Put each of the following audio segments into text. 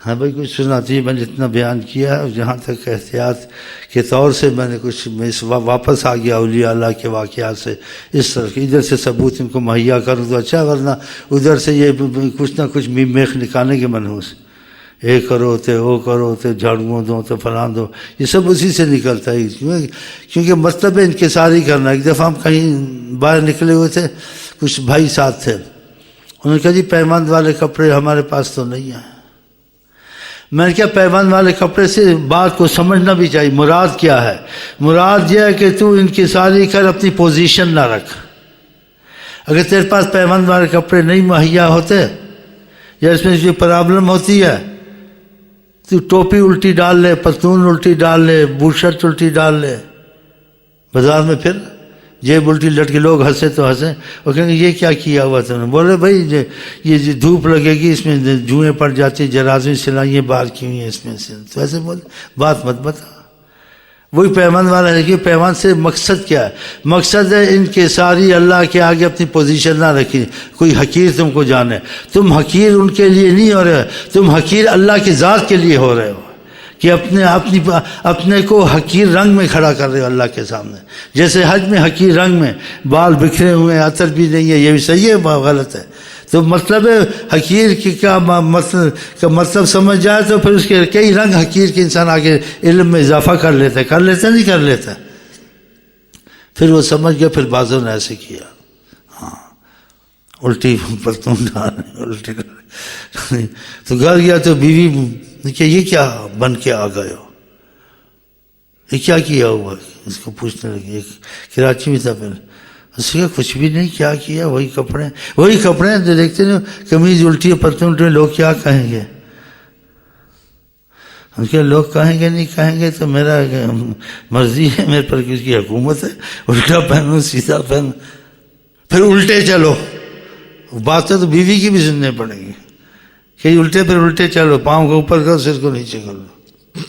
ہاں بھائی کچھ سنا چاہیے، میں نے اتنا بیان کیا ہے، اور جہاں تک احتیاط کے طور سے میں نے کچھ میں واپس آ گیا اولیاء اللہ کے واقعات سے، اس طرح کی ادھر سے ثبوت ان کو مہیا کروں تو اچھا، ورنہ ادھر سے یہ کچھ نہ کچھ میخ نکالنے کے منحوس، اے کرو تے وہ کرو تے جھاڑوؤں دو تے فلان دو، یہ سب اسی سے نکلتا ہے، کیونکہ مطلب ہے انکساری کرنا۔ ایک دفعہ ہم کہیں باہر نکلے ہوئے تھے، کچھ بھائی ساتھ تھے، انہوں نے کہا جی پیمند والے کپڑے ہمارے پاس تو نہیں ہیں۔ میں نے کہا پیمند والے کپڑے سے بات کو سمجھنا بھی چاہیے، مراد کیا ہے؟ مراد یہ ہے کہ تو انکساری کر، اپنی پوزیشن نہ رکھ۔ اگر تیرے پاس پیمند والے کپڑے نہیں مہیا ہوتے یا اس میں جو پرابلم ہوتی ہے، تو ٹوپی الٹی ڈال لے، پتلون الٹی ڈال لے، بوٹ شرٹ الٹی ڈال لے بازار میں، پھر جیب الٹی لٹ کے لوگ ہنسے تو ہنسیں، وہ کہیں گے یہ کیا کیا ہوا تھا؟ بولے بھائی یہ دھوپ لگے گی، اس میں جوئیں پڑ جاتی، جرازیں سلائیاں باہر کی ہوئی ہیں اس میں سے، تو ایسے بولے بات مت بتا۔ وہی پیمند والا ہے کہ پیمند سے مقصد کیا ہے؟ مقصد ہے انکساری، اللہ کے آگے اپنی پوزیشن نہ رکھی، کوئی حقیر تم کو جانے، تم حقیر ان کے لیے نہیں ہو رہے، تم حقیر اللہ کی ذات کے لیے ہو رہے ہو، کہ اپنے کو حقیر رنگ میں کھڑا کر رہے ہو اللہ کے سامنے۔ جیسے حج میں حقیر رنگ میں، بال بکھرے ہوئے ہیں، عطر بھی نہیں ہے، یہ بھی صحیح ہے غلط ہے؟ تو مطلب ہے حقیر کی کا مطلب سمجھ جائے تو پھر اس کے کئی رنگ حقیر کے انسان آگے علم میں اضافہ کر لیتا نہیں کر لیتا، پھر وہ سمجھ گیا، پھر بعضوں نے ایسے کیا، ہاں الٹی پرتون ڈالے، الٹی تو گھر گیا تو بیوی کہ یہ کیا بن کے آ گئے ہو، یہ کیا کیا ہوا؟ اس کو پوچھنے لگی، کراچی میں تھا پہلے، اس نے کہا کچھ بھی نہیں، کیا کیا، وہی کپڑے ہیں جو دیکھتے ہیں، قمیض الٹی ہے، پتلون الٹی، لوگ کیا کہیں گے؟ ہم کیا لوگ کہیں گے نہیں کہیں گے تو میرا مرضی ہے، میرے پر کس کی حکومت ہے، الٹا پہنو سیدھا پہنو، پھر الٹے چلو، باتیں تو بیوی کی بھی سننے پڑیں گی کہ الٹے پھر الٹے چلو، پاؤں کو اوپر کرو، سر کو نیچے کر لو۔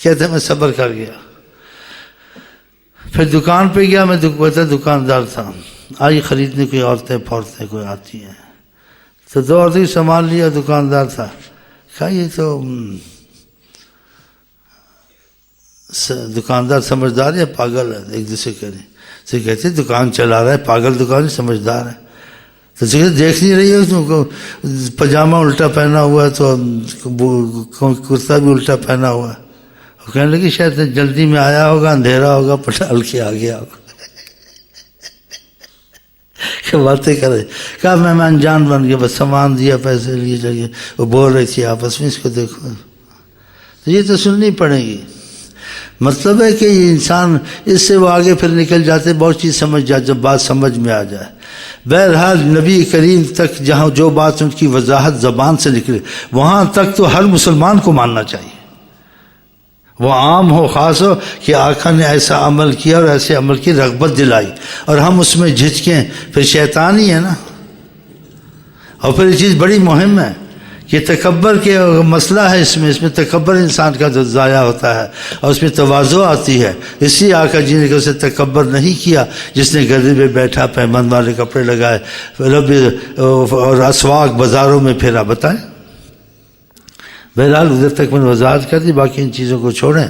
کہتے میں صبر کر گیا، پھر دکان پہ گیا، میں دکاندار تھا، آئی خریدنے، کوئی عورتیں پھورتیں کوئی آتی ہیں، تو دو عورتیں سامان لیا، دکاندار تھا، کہا یہ تو دکاندار سمجھدار ہے پاگل ہے، ایک دوسرے سے کہتے دکان چلا رہا ہے پاگل، دکان سمجھدار ہے، تو دیکھ نہیں رہی ہے اس کو، پاجامہ الٹا پہنا ہوا ہے تو کرتا بھی الٹا پہنا ہوا ہے، وہ کہنے لگی شاید جلدی میں آیا ہوگا، اندھیرا ہوگا، پٹال کے آ گیا ہوگا، کہ باتیں کرے، کہا میں انجان بن گیا، بس سامان دیا، پیسے لیے جگہ، وہ بول رہی تھی آپس میں، اس کو دیکھو، تو یہ تو سننی پڑے گی۔ مطلب ہے کہ یہ انسان اس سے وہ آگے پھر نکل جاتے، بہت چیز سمجھ جائے، جب بات سمجھ میں آ جائے۔ بہرحال نبی کریم تک جہاں جو بات ان کی وضاحت زبان سے نکلے، وہاں تک تو ہر مسلمان کو ماننا چاہیے، وہ عام ہو خاص ہو، کہ آقا نے ایسا عمل کیا اور ایسے عمل کی رغبت دلائی، اور ہم اس میں جھجکیں، پھر شیطان ہی ہے نا۔ اور پھر یہ چیز بڑی مہم ہے کہ تکبر کے مسئلہ ہے، اس میں تکبر انسان کا ضائع ہوتا ہے، اور اس میں تواضع آتی ہے۔ اسی آقا جی نے اسے تکبر نہیں کیا، جس نے گدے پہ بیٹھا، پیمند والے کپڑے لگائے، رب اور اسواق بازاروں میں پھرا، بتائیں۔ بہرحال ادھر تک میں نے وضاحت کر دی، باقی ان چیزوں کو چھوڑیں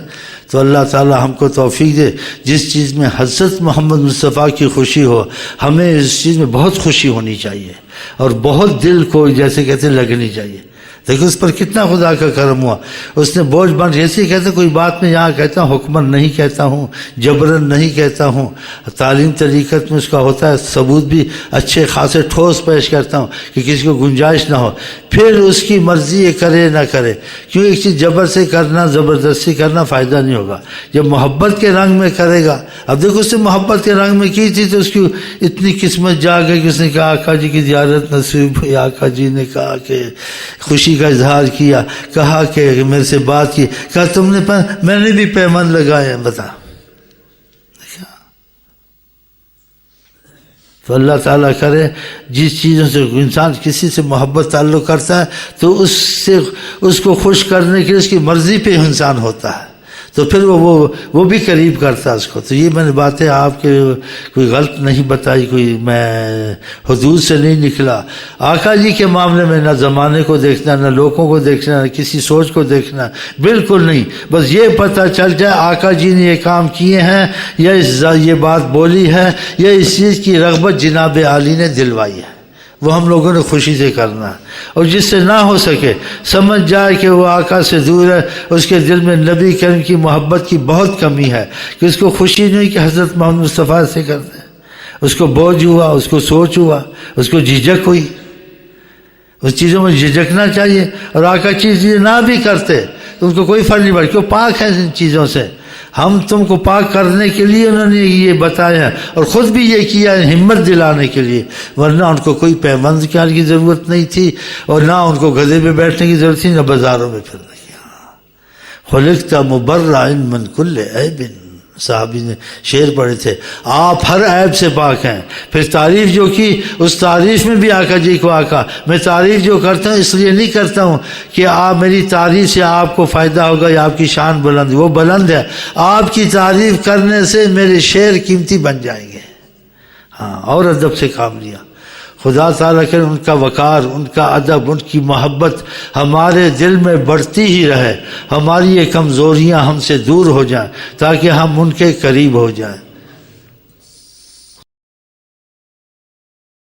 تو اللہ تعالی ہم کو توفیق دے، جس چیز میں حضرت محمد مصطفیٰ کی خوشی ہو، ہمیں اس چیز میں بہت خوشی ہونی چاہیے، اور بہت دل کو جیسے کہتے لگنی چاہیے۔ دیکھو اس پر کتنا خدا کا کرم ہوا، اس نے بوجھ بن، جیسے کہتے کوئی بات میں یہاں کہتا ہوں، حکمن نہیں کہتا ہوں، جبرن نہیں کہتا ہوں، تعلیم طریقت میں اس کا ہوتا ہے، ثبوت بھی اچھے خاصے ٹھوس پیش کرتا ہوں کہ کسی کو گنجائش نہ ہو، پھر اس کی مرضی یہ کرے نہ کرے، کیوں ایک چیز جبر سے کرنا، زبردستی کرنا فائدہ نہیں ہوگا، جب محبت کے رنگ میں کرے گا۔ اب دیکھو اس نے محبت کے رنگ میں کی تھی تو اس کی اتنی قسمت جا گئی کہ اس نے کہا آقا جی کی زیارت نصیب ہوئی، آقا جی نے کہا کہ خوشی کا اظہار کیا، کہا کہ میرے سے بات کی، کہا تم نے میں نے بھی پیمند لگائے، بتا۔ تو اللہ تعالیٰ کرے جس چیزوں سے انسان کسی سے محبت تعلق کرتا ہے تو اس کو خوش کرنے کے لیے اس کی مرضی پہ انسان ہوتا ہے، تو تو پھر وہ بھی قریب کرتا اس کو. تو یہ میں نے باتیں آپ کے کوئی غلط نہیں بتائی، کوئی میں حدود سے نہیں نکلا. آقا جی کے معاملے میں نہ زمانے کو دیکھنا، نہ لوگوں کو دیکھنا، نہ کسی سوچ کو دیکھنا، بالکل نہیں. بس یہ پتہ چل جائے آقا جی نے یہ کام کیے ہیں، یا یہ بات بولی ہے، یا اس چیز کی رغبت جناب عالی نے دلوائی ہے، وہ ہم لوگوں نے خوشی سے کرنا ہے. اور جس سے نہ ہو سکے سمجھ جائے کہ وہ آقا سے دور ہے، اس کے دل میں نبی کریم کی محبت کی بہت کمی ہے، کہ اس کو خوشی نہیں کہ حضرت محمد مصطفیٰ سے کرتے ہیں. اس کو بوجھ ہوا، اس کو سوچ ہوا، اس کو جھجک ہوئی. اس چیزوں میں جھجکنا چاہیے. اور آقا چیزیں نہ بھی کرتے تو ان کو کوئی فرق نہیں پڑتا، کیوں پاک ہے ان چیزوں سے. ہم تم کو پاک کرنے کے لیے انہوں نے یہ بتایا، اور خود بھی یہ کیا ہمت دلانے کے لیے، ورنہ ان کو کوئی پیوند کی ضرورت نہیں تھی، اور نہ ان کو گدھے پہ بیٹھنے کی ضرورت تھی، نہ بازاروں میں پھرنے کی. خلقت مبرأ من کل عیب، صحابی نے شعر پڑھے تھے، آپ ہر عیب سے پاک ہیں. پھر تعریف جو کی، اس تعریف میں بھی آقا جی کو آقا، میں تعریف جو کرتا ہوں اس لیے نہیں کرتا ہوں کہ آپ میری تعریف سے آپ کو فائدہ ہوگا یا آپ کی شان بلند، وہ بلند ہے. آپ کی تعریف کرنے سے میرے شعر قیمتی بن جائیں گے. ہاں، اور ادب سے کام لیا. خدا تعالیٰ کے ان کا وقار، ان کا ادب، ان کی محبت ہمارے دل میں بڑھتی ہی رہے، ہماری یہ کمزوریاں ہم سے دور ہو جائیں، تاکہ ہم ان کے قریب ہو جائیں.